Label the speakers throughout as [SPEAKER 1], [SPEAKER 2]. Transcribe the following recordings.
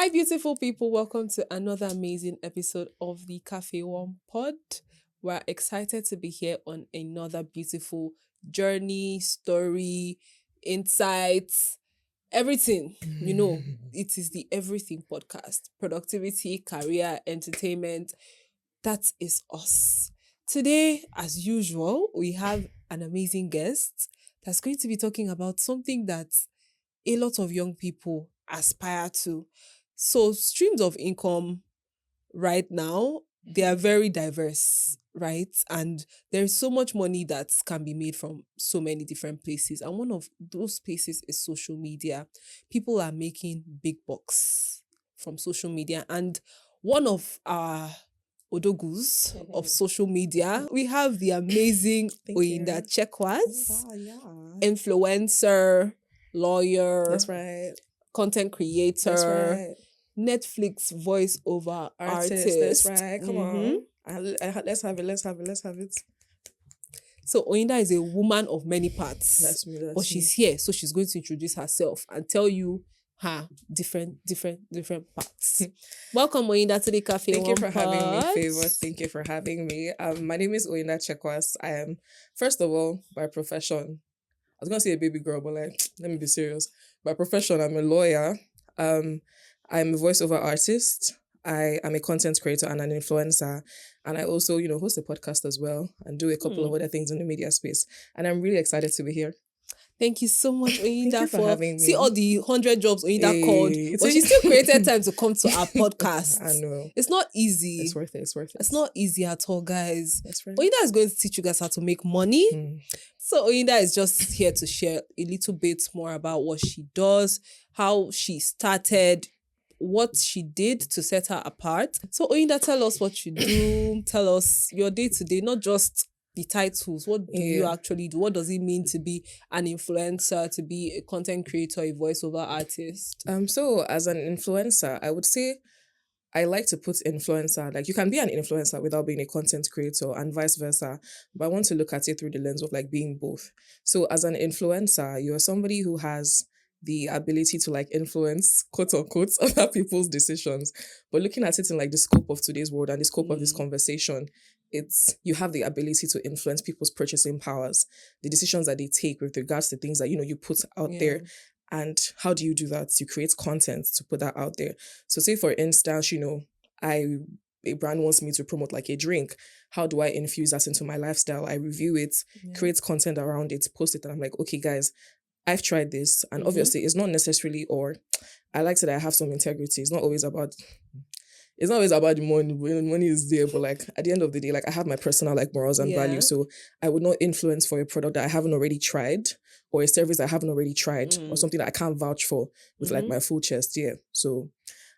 [SPEAKER 1] Hi, beautiful people. Welcome to another amazing episode of the Café One pod. We're excited to be here on another beautiful journey, story, insights, everything. It is the Everything podcast. Productivity, career, entertainment. That is us. Today, as usual, we have an amazing guest that's going to be talking about something that a lot of young people aspire to. So, streams of income right now, they are very diverse, right? And there's so much money that can be made from so many different places. And one of those places is social media. People are making big bucks from social media. And one of our odogus of social media, we have the amazing oyindachekwas, influencer, lawyer,
[SPEAKER 2] That's right.
[SPEAKER 1] content creator,
[SPEAKER 2] That's right.
[SPEAKER 1] Netflix voiceover artist.
[SPEAKER 2] That's right. Come on. Let's have it. Let's have it.
[SPEAKER 1] So Oyinda is a woman of many parts.
[SPEAKER 2] That's me.
[SPEAKER 1] But she's here, so she's going to introduce herself and tell you her different parts. Welcome, Oyinda, to the Cafe
[SPEAKER 2] Thank
[SPEAKER 1] One
[SPEAKER 2] you for having me,
[SPEAKER 1] pod.
[SPEAKER 2] Favor. Thank you for having me. My name is Oyindachekwas. I am, first of all, by profession, I was gonna say a baby girl, but let me be serious. By profession, I'm a lawyer. I'm a voiceover artist. I am a content creator and an influencer. And I also, host a podcast as well and do a couple of other things in the media space. And I'm really excited to be here.
[SPEAKER 1] Thank you so much, Oyinda,
[SPEAKER 2] Thank you for having me.
[SPEAKER 1] See all the 100 jobs Oyinda
[SPEAKER 2] Hey,
[SPEAKER 1] called, but she still created time to come to our podcast.
[SPEAKER 2] I know.
[SPEAKER 1] It's not easy.
[SPEAKER 2] It's worth it.
[SPEAKER 1] It's not easy at all, guys.
[SPEAKER 2] That's right.
[SPEAKER 1] Oyinda is going to teach you guys how to make money. So Oyinda is just here to share a little bit more about what she does, how she started, what she did to set her apart. So Oyinda, tell us what you do. Tell us your day-to-day, not just the titles. What do you actually do? What does it mean to be an influencer, to be a content creator, a voiceover artist?
[SPEAKER 2] So as an influencer, I would say I like to put influencer, like you can be an influencer without being a content creator and vice versa. But I want to look at it through the lens of like being both. So as an influencer, you're somebody who has the ability to like influence, quote unquote, other people's decisions. But looking at it in like the scope of today's world and the scope of this conversation, it's you have the ability to influence people's purchasing powers, the decisions that they take with regards to things that, you put out there. And how do you do that? You create content to put that out there. So say, for instance, a brand wants me to promote like a drink. How do I infuse that into my lifestyle? I review it, create content around it, post it, and I'm like, okay, guys, I've tried this. And obviously it's not necessarily, or I like to say I have some integrity. It's not always about the money. When money is there, but like at the end of the day, like I have my personal like morals and values. So I would not influence for a product that I haven't already tried, or a service that I haven't already tried, or something that I can't vouch for with like my full chest. Yeah. So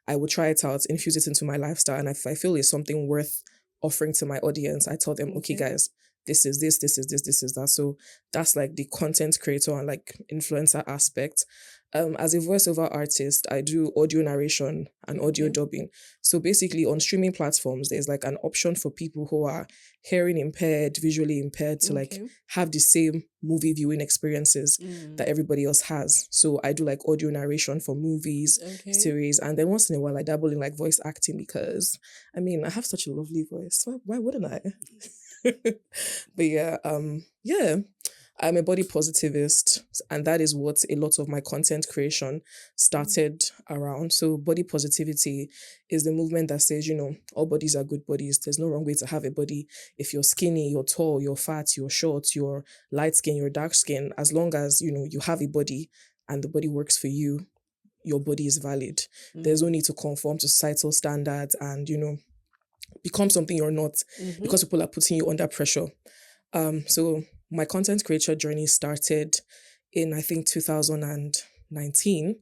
[SPEAKER 2] I would try it out, infuse it into my lifestyle. And if I feel it's something worth offering to my audience, I tell them, okay, guys, this is this is that. So that's like the content creator and like influencer aspect. As a voiceover artist, I do audio narration and audio dubbing. So basically on streaming platforms, there's like an option for people who are hearing impaired, visually impaired to like have the same movie viewing experiences that everybody else has. So I do like audio narration for movies, series, and then once in a while I dabble in like voice acting because I have such a lovely voice. Why wouldn't I? But I'm a body positivist, and that is what a lot of my content creation started around. So body positivity is the movement that says, all bodies are good bodies. There's no wrong way to have a body. If you're skinny, you're tall, you're fat, you're short, you're light skin, you're dark skin, as long as, you have a body and the body works for you, your body is valid. There's no need to conform to societal standards and, become something you're not because people are putting you under pressure. So my content creator journey started in, I think, 2019.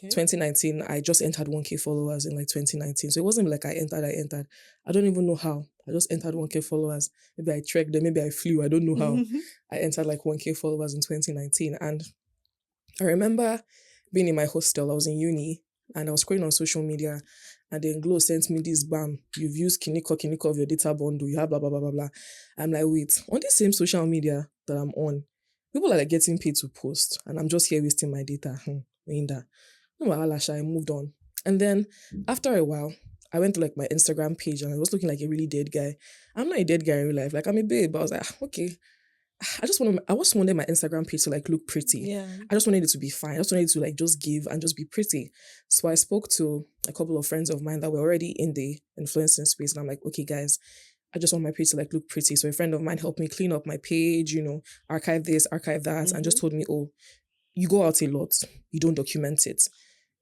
[SPEAKER 2] 2019, I just entered 1K followers in like 2019. So it wasn't like I entered. I don't even know how. I just entered 1K followers. Maybe I trekked them, maybe I flew. I don't know how. I entered like 1K followers in 2019. And I remember being in my hostel. I was in uni and I was scrolling on social media. And then Glow sent me this bam. You've used kiniko of your data bundle. You have blah, blah, blah, blah, blah. I'm like, wait, on the same social media that I'm on, people are like getting paid to post. And I'm just here wasting my data. No, I moved on. And then after a while, I went to like my Instagram page and I was looking like a really dead guy. I'm not a dead guy in real life. Like I'm a babe, but I was like, okay. I just wanted my Instagram page to like look pretty.
[SPEAKER 1] Yeah.
[SPEAKER 2] I just wanted it to be fine. I just wanted it to like just give and just be pretty. So I spoke to a couple of friends of mine that were already in the influencing space. And I'm like, okay, guys, I just want my page to like look pretty. So a friend of mine helped me clean up my page, archive this, archive that, and just told me, oh, you go out a lot, you don't document it.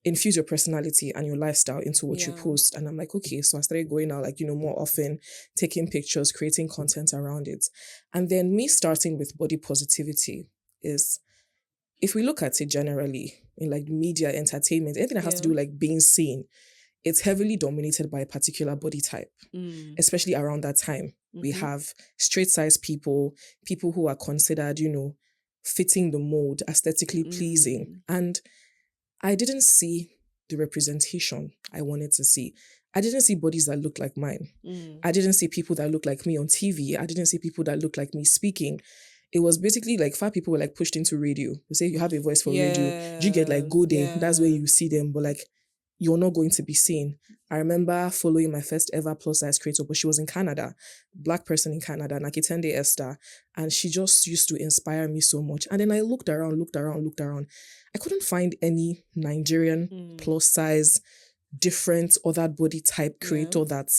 [SPEAKER 2] Infuse your personality and your lifestyle into what you
[SPEAKER 1] Yeah.
[SPEAKER 2] post. And I'm like, okay. So I started going out like, more often, taking pictures, creating content around it. And then me starting with body positivity is, if we look at it generally in like media, entertainment, anything that has to do with like being seen, it's heavily dominated by a particular body type, especially around that time. We have straight size people who are considered, fitting the mold, aesthetically pleasing. And I didn't see the representation I wanted to see. I didn't see bodies that looked like mine. I didn't see people that looked like me on TV. I didn't see people that looked like me speaking. It was basically like 5 people were like pushed into radio. They say you have a voice for radio. Do you get like go there? That's where you see them. But like you're not going to be seen. I remember following my first ever plus size creator, but she was in Canada, Black person in Canada, Nakitende Esther. And she just used to inspire me so much. And then I looked around. I couldn't find any Nigerian plus size, different other body type creator that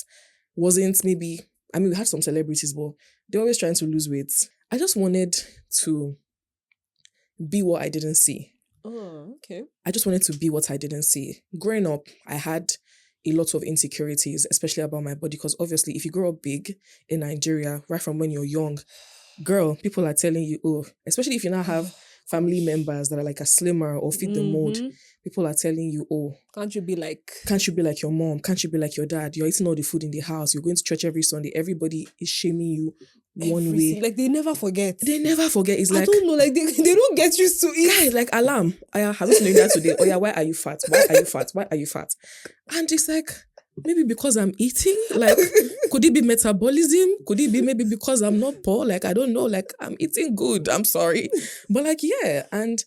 [SPEAKER 2] wasn't maybe, we had some celebrities, but they're always trying to lose weight. I just wanted to be what I didn't see.
[SPEAKER 1] Oh, okay.
[SPEAKER 2] I just wanted to be what I didn't see. Growing up, I had a lot of insecurities, especially about my body, because obviously if you grow up big in Nigeria, right from when you're young, girl, people are telling you, oh, especially if you now have family members that are like a slimmer or fit the mold, people are telling you, oh,
[SPEAKER 1] Can't you be like
[SPEAKER 2] your mom? Can't you be like your dad? You're eating all the food in the house. You're going to church every Sunday. Everybody is shaming you one way.
[SPEAKER 1] Like they never forget.
[SPEAKER 2] They never forget. It's like,
[SPEAKER 1] I don't know, like they don't get used to it.
[SPEAKER 2] Guys, like alarm. I have been doing that today. Oh yeah, why are you fat? Why are you fat? Why are you fat? And it's like, maybe because I'm eating. Like, could it be metabolism? Could it be maybe because I'm not poor? Like, I don't know. Like, I'm eating good. I'm sorry. But like, yeah. And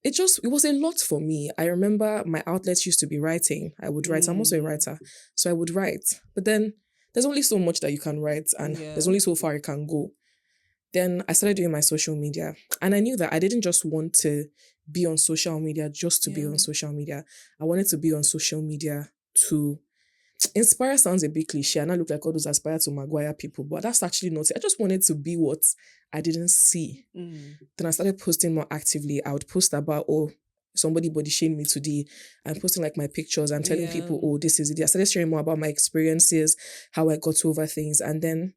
[SPEAKER 2] it was a lot for me. I remember my outlets used to be writing. I would write. I'm also a writer. So I would write. But then there's only so much that you can write and there's only so far it can go. Then I started doing my social media. And I knew that I didn't just want to be on social media just to be on social media. I wanted to be on social media to inspire. Sounds a bit cliche, and I look like all those aspire to Maguire people, but that's actually not it. I just wanted to be what I didn't see. Then I started posting more actively. I would post about, oh, somebody body shamed me today. I'm posting like my pictures. I'm telling people, oh, this is it. I started sharing more about my experiences, how I got over things. And then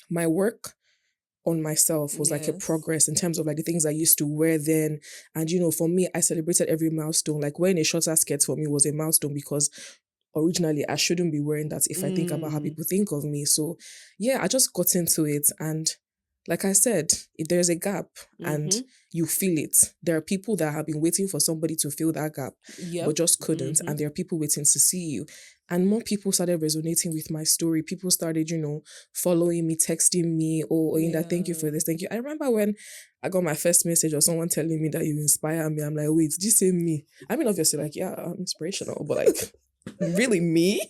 [SPEAKER 2] my work on myself was like a progress in terms of like the things I used to wear then. And, for me, I celebrated every milestone. Like wearing a shorter skirt for me was a milestone because originally I shouldn't be wearing that if I think about how people think of me. So yeah, I just got into it. And like I said, if there's a gap and you feel it, there are people that have been waiting for somebody to fill that gap, but just couldn't. And there are people waiting to see you. And more people started resonating with my story. People started, following me, texting me, oh, Oyinda, thank you for this, thank you. I remember when I got my first message or someone telling me that you inspire me. I'm like, wait, did you say me? I mean, obviously, like, yeah, I'm inspirational, but like, really me?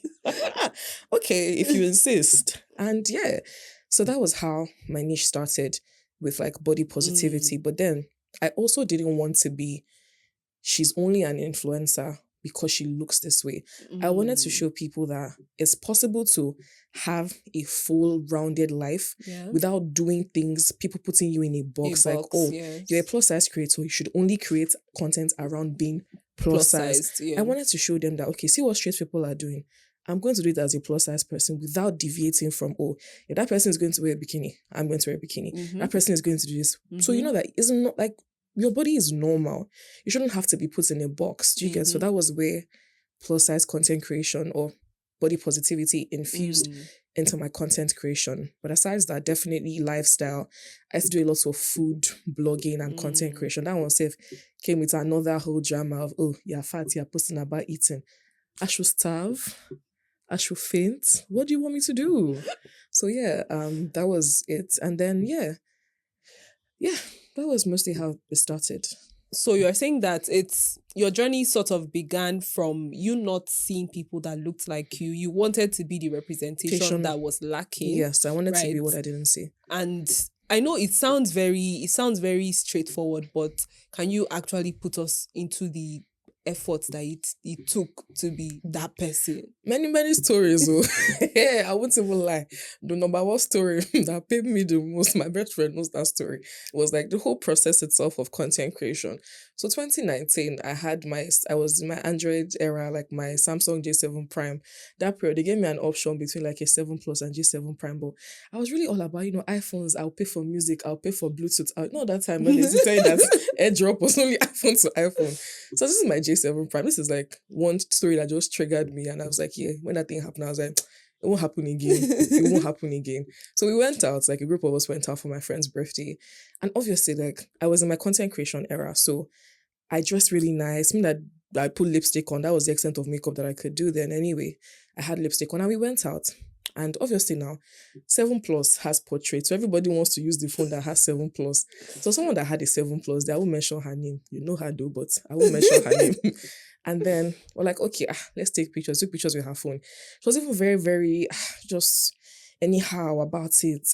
[SPEAKER 2] Okay, if you insist. And yeah, so that was how my niche started with like body positivity. But then I also didn't want to be, she's only an influencer because she looks this way. I wanted to show people that it's possible to have a full rounded life without doing things, people putting you in a box, like, oh, you're a plus size creator, you should only create content around being plus size. I wanted to show them that, okay, see what straight people are doing. I'm going to do it as a plus size person without deviating from, oh, if that person is going to wear a bikini, I'm going to wear a bikini. That person is going to do this. So that it's not like, your body is normal. You shouldn't have to be put in a box. Do you get? So that was where plus size content creation or body positivity infused into my content creation. But aside that, definitely lifestyle. I used to do a lot of food blogging and content creation. That one safe came with another whole drama of, oh, you're fat, you're posting about eating. I should starve. I should faint. What do you want me to do? So yeah, that was it. And then yeah, that was mostly how it started.
[SPEAKER 1] So you're saying that it's your journey sort of began from you not seeing people that looked like you. You wanted to be the representation
[SPEAKER 2] Patient.
[SPEAKER 1] that was lacking,
[SPEAKER 2] Yes, I wanted to be
[SPEAKER 1] right?
[SPEAKER 2] what I didn't see.
[SPEAKER 1] And I know it sounds very straightforward, but can you actually put us into the efforts that it took to be that person?
[SPEAKER 2] Many, many stories. Oh, yeah, I won't even lie. The number one story that paid me the most, my best friend knows that story, was like the whole process itself of content creation. So 2019, I was in my Android era, like my Samsung J7 Prime. That period, they gave me an option between like a 7 Plus and J7 Prime. But I was really all about, iPhones. I'll pay for music. I'll pay for Bluetooth. No, that time when they used to tell you that AirDrop was only iPhone to iPhone. So this is my J7 Prime. This is like one story that just triggered me. And I was like, yeah, when that thing happened, I was like, it won't happen again. It won't happen again. So we went out, like a group of us went out for my friend's birthday. And obviously, like I was in my content creation era. So I dressed really nice. I mean that I put lipstick on. That was the extent of makeup that I could do then anyway. I had lipstick on and we went out. And obviously now, 7 Plus has portrait. So everybody wants to use the phone that has 7 Plus. So someone that had a 7 Plus, I won't mention her name. You know her though, but I won't mention her name. And then we're like, okay, let's take pictures. Took pictures with her phone. She was even very, very just anyhow about it.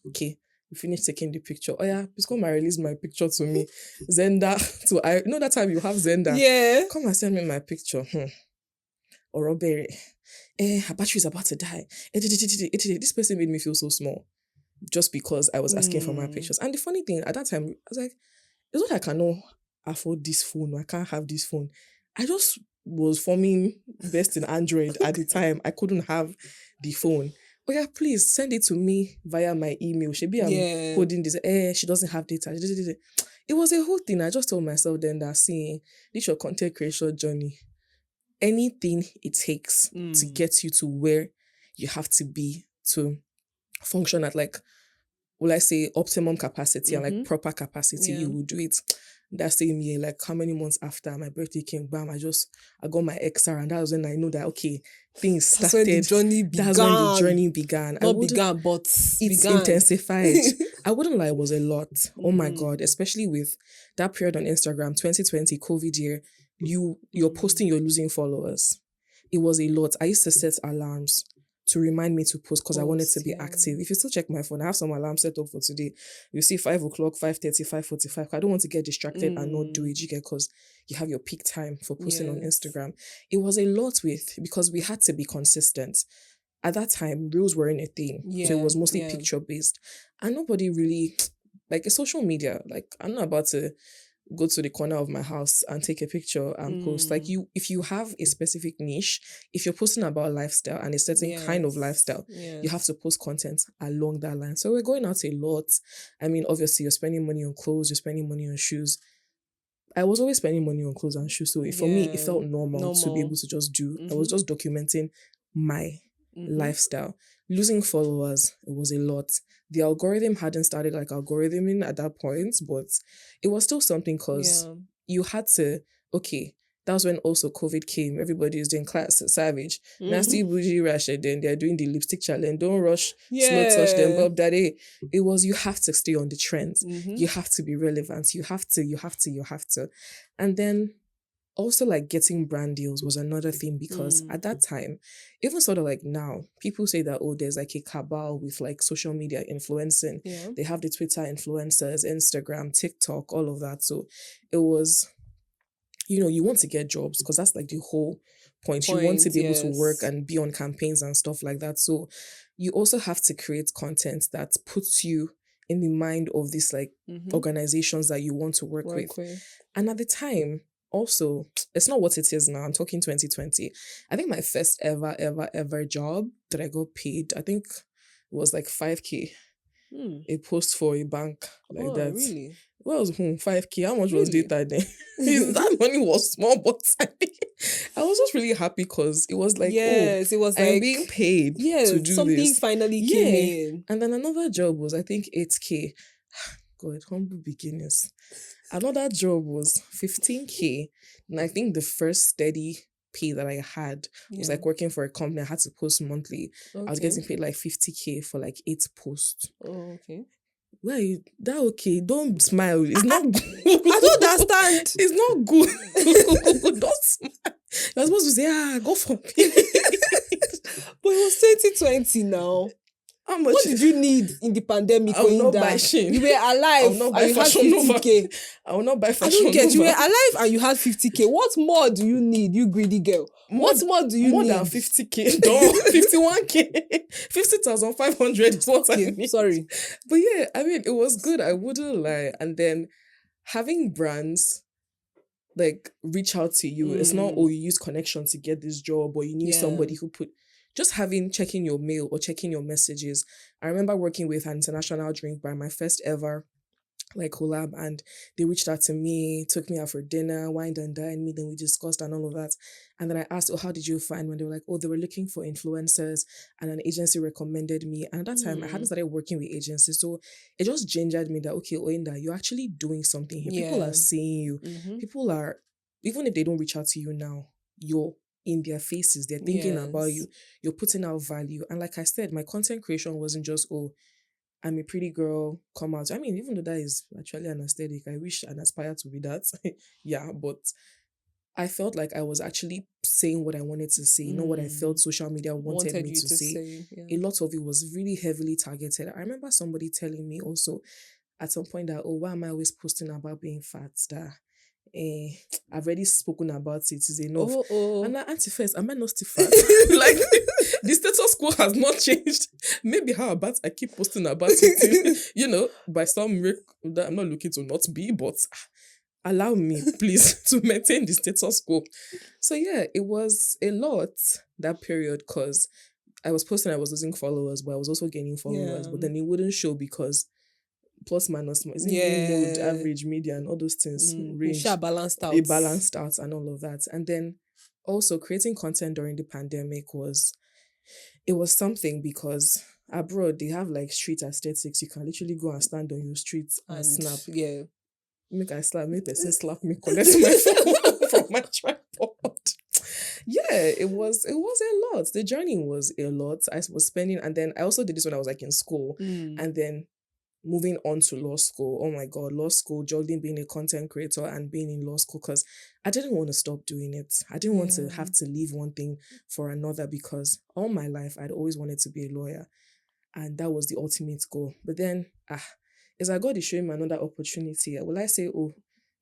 [SPEAKER 2] Okay, we finished taking the picture. Oh yeah, please come and release my picture to me. Zenda. So I know that time you have Zenda.
[SPEAKER 1] Yeah.
[SPEAKER 2] Come and send me my picture. Or Robert. Her battery is about to die. This person made me feel so small just because I was asking for my pictures. And the funny thing, at that time, I was like, it's not I cannot afford this phone or I can't have this phone. I just was forming best in Android at the time. I couldn't have the phone. Oh yeah, please send it to me via my email. Shebi I'm holding this. She doesn't have data. It was a whole thing. I just told myself then that seeing this your content creation journey, anything it takes to get you to where you have to be to function at like, will I say optimum capacity and like proper capacity, you will do it. That same year, like how many months after my birthday came, bam, I got my XR and that was when I know that, okay, things started.
[SPEAKER 1] That's when the journey began.
[SPEAKER 2] That's when the journey began.
[SPEAKER 1] Not began, but
[SPEAKER 2] it's
[SPEAKER 1] began.
[SPEAKER 2] intensified. I wouldn't lie, it was a lot. Oh my God, especially with that period on Instagram, 2020, COVID year, you're posting, you're losing followers. It was a lot. I used to set alarms to remind me to post because I wanted to be active. If you still check my phone, I have some alarms set up for today. You see 5 o'clock, 5:30, 5:45. I don't want to get distracted and not do it, you get, because you have your peak time for posting on Instagram. It was a lot because we had to be consistent. At that time, reels weren't a thing. So it was mostly picture based. And nobody really, like a social media, like I'm not about to go to the corner of my house and take a picture and post. Like if you have a specific niche, if you're posting about lifestyle and a certain kind of lifestyle, you have to post content along that line. So we're going out a lot. I mean, obviously you're spending money on clothes, you're spending money on shoes. I was always spending money on clothes and shoes. So for me, it felt normal to be able to just do. I was just documenting my lifestyle. Losing followers, it was a lot. The algorithm hadn't started like algorithming at that point, but it was still something because you had to, okay, that was when also COVID came. Everybody is doing class savage. Nasty bougie rash, then they're doing the lipstick challenge. Don't rush, slow touch them, Bob Daddy. It was, you have to stay on the trends. You have to be relevant. You have to. And then also like getting brand deals was another thing because at that time, even sort of like now, people say that, oh, there's like a cabal with like social media influencing. They have the Twitter influencers, Instagram, TikTok, all of that. So it was, you want to get jobs because that's like the whole point. You want to be able to work and be on campaigns and stuff like that. So you also have to create content that puts you in the mind of these like organizations that you want to work with. And at the time, also, it's not what it is now. I'm talking 2020. I think my first ever job that I got paid, I think it was like 5K. A post for a bank like that.
[SPEAKER 1] Really?
[SPEAKER 2] Well, 5K. How much was data then? That money was small, but I was just really happy because it was like,
[SPEAKER 1] it was
[SPEAKER 2] I'm
[SPEAKER 1] like
[SPEAKER 2] being paid to do
[SPEAKER 1] something
[SPEAKER 2] this.
[SPEAKER 1] finally came in.
[SPEAKER 2] And then another job was, I think, 8K. God, humble beginnings. Another job was 15K. And I think the first steady pay that I had was like working for a company. I had to post monthly. I was getting paid like 50K for like 8 posts.
[SPEAKER 1] Oh, okay.
[SPEAKER 2] where are you? That okay? Don't smile. It's not good.
[SPEAKER 1] I don't understand.
[SPEAKER 2] It's not good. Don't smile. You're supposed to say, go for me.
[SPEAKER 1] But it was 2020 now.
[SPEAKER 2] How much?
[SPEAKER 1] What did you need in the pandemic?
[SPEAKER 2] I will not
[SPEAKER 1] Oyinda?
[SPEAKER 2] buy Shein.
[SPEAKER 1] You were
[SPEAKER 2] I
[SPEAKER 1] alive
[SPEAKER 2] will not buy
[SPEAKER 1] and you had
[SPEAKER 2] Fashion Nova.
[SPEAKER 1] 50K.
[SPEAKER 2] I will not buy
[SPEAKER 1] I
[SPEAKER 2] Fashion
[SPEAKER 1] don't get. You were
[SPEAKER 2] Nova.
[SPEAKER 1] alive and you had 50K. What more do you need, you greedy girl? What more do you
[SPEAKER 2] more
[SPEAKER 1] need?
[SPEAKER 2] than 50K? No, 51K. 50,500 is what I
[SPEAKER 1] Okay,
[SPEAKER 2] need.
[SPEAKER 1] sorry.
[SPEAKER 2] But yeah, I mean, it was good. I wouldn't lie. And then having brands like reach out to you. It's not, oh, you use connection to get this job, or you knew somebody who put, just checking your mail or checking your messages. I remember working with an international drink brand, my first ever like collab, and they reached out to me, took me out for dinner, wined and dined me, then we discussed and all of that. And then I asked, oh, how did you find when they were like, oh, they were looking for influencers and an agency recommended me. And at that time I hadn't started working with agencies. So it just gingered me that, okay, Oyinda, you're actually doing something here. People are seeing you. People are, even if they don't reach out to you now, you're in their faces. They're thinking about you. You're putting out value. And like I said, my content creation wasn't just, oh, I'm a pretty girl, come out. I mean, even though that is actually an aesthetic, I wish and aspire to be that. Yeah, but I felt like I was actually saying what I wanted to say, not what I felt social media wanted me
[SPEAKER 1] you
[SPEAKER 2] to say. A lot of it was really heavily targeted. I remember somebody telling me also at some point that, oh, why am I always posting about being fat? That I've already spoken about it. It's enough. And auntie first, am I not still fat? Like, the status quo has not changed. Maybe how about I keep posting about it, by some miracle that I'm not looking to not be, but allow me, please, to maintain the status quo. So yeah, it was a lot that period, because I was posting, I was losing followers, but I was also gaining followers. But then it wouldn't show because plus minus, is it mean mode, average, median, all those things range.
[SPEAKER 1] It balanced out.
[SPEAKER 2] It balanced out and all of that. And then also creating content during the pandemic was something, because abroad they have like street aesthetics. You can literally go and stand on your streets and snap.
[SPEAKER 1] Yeah.
[SPEAKER 2] Make person slap me, collect my phone from my tripod. Yeah, it was a lot. The journey was a lot. I was spending, and then I also did this when I was like in school, and then moving on to law school. Oh my God, law school, juggling being a content creator and being in law school, because I didn't want to stop doing it. I didn't want to have to leave one thing for another, because all my life I'd always wanted to be a lawyer, and that was the ultimate goal. But then, as I God is showing me another opportunity, will I say, oh,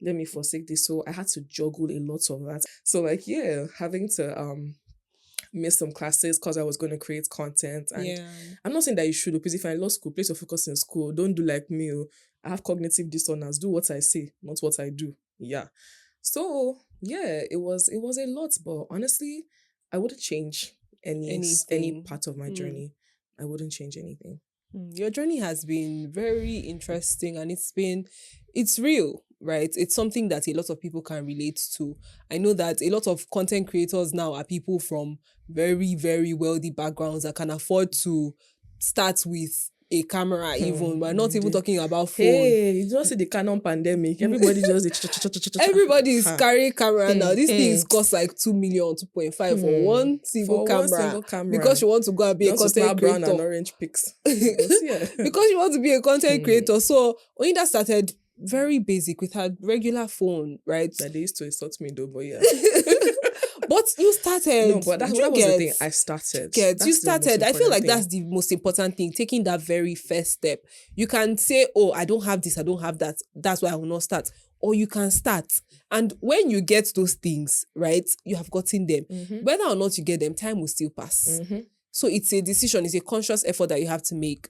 [SPEAKER 2] let me forsake this? So I had to juggle a lot of that. So like, yeah, having to miss some classes because I was going to create content. And I'm not saying that you should, because if you're in law school, place your focus in school. Don't do like me. I have cognitive dissonance. Do what I say, not what I do. Yeah. So yeah, it was a lot, but honestly, I wouldn't change any part of my journey. I wouldn't change anything.
[SPEAKER 1] Your journey has been very interesting, and it's real, right? It's something that a lot of people can relate to. I know that a lot of content creators now are people from very, very wealthy backgrounds that can afford to start with a camera. Even we're not even talking about phone.
[SPEAKER 2] Hey, you don't see the Canon pandemic. Everybody just
[SPEAKER 1] everybody is carrying camera now. These things cost like 2 million, 2.5 for one single camera. Because you want to go and be a content creator.
[SPEAKER 2] Brown and orange pics.
[SPEAKER 1] Because you want to be a content creator. So Oyinda started very basic with her regular phone, right?
[SPEAKER 2] That they used to insult me though, but yeah.
[SPEAKER 1] But you started.
[SPEAKER 2] No, but that was the thing. I started.
[SPEAKER 1] You started. I feel like that's the most important thing, taking that very first step. You can say, oh, I don't have this, I don't have that. That's why I will not start. Or you can start. And when you get those things, right, you have gotten them. Whether or not you get them, time will still pass. So it's a decision, it's a conscious effort that you have to make.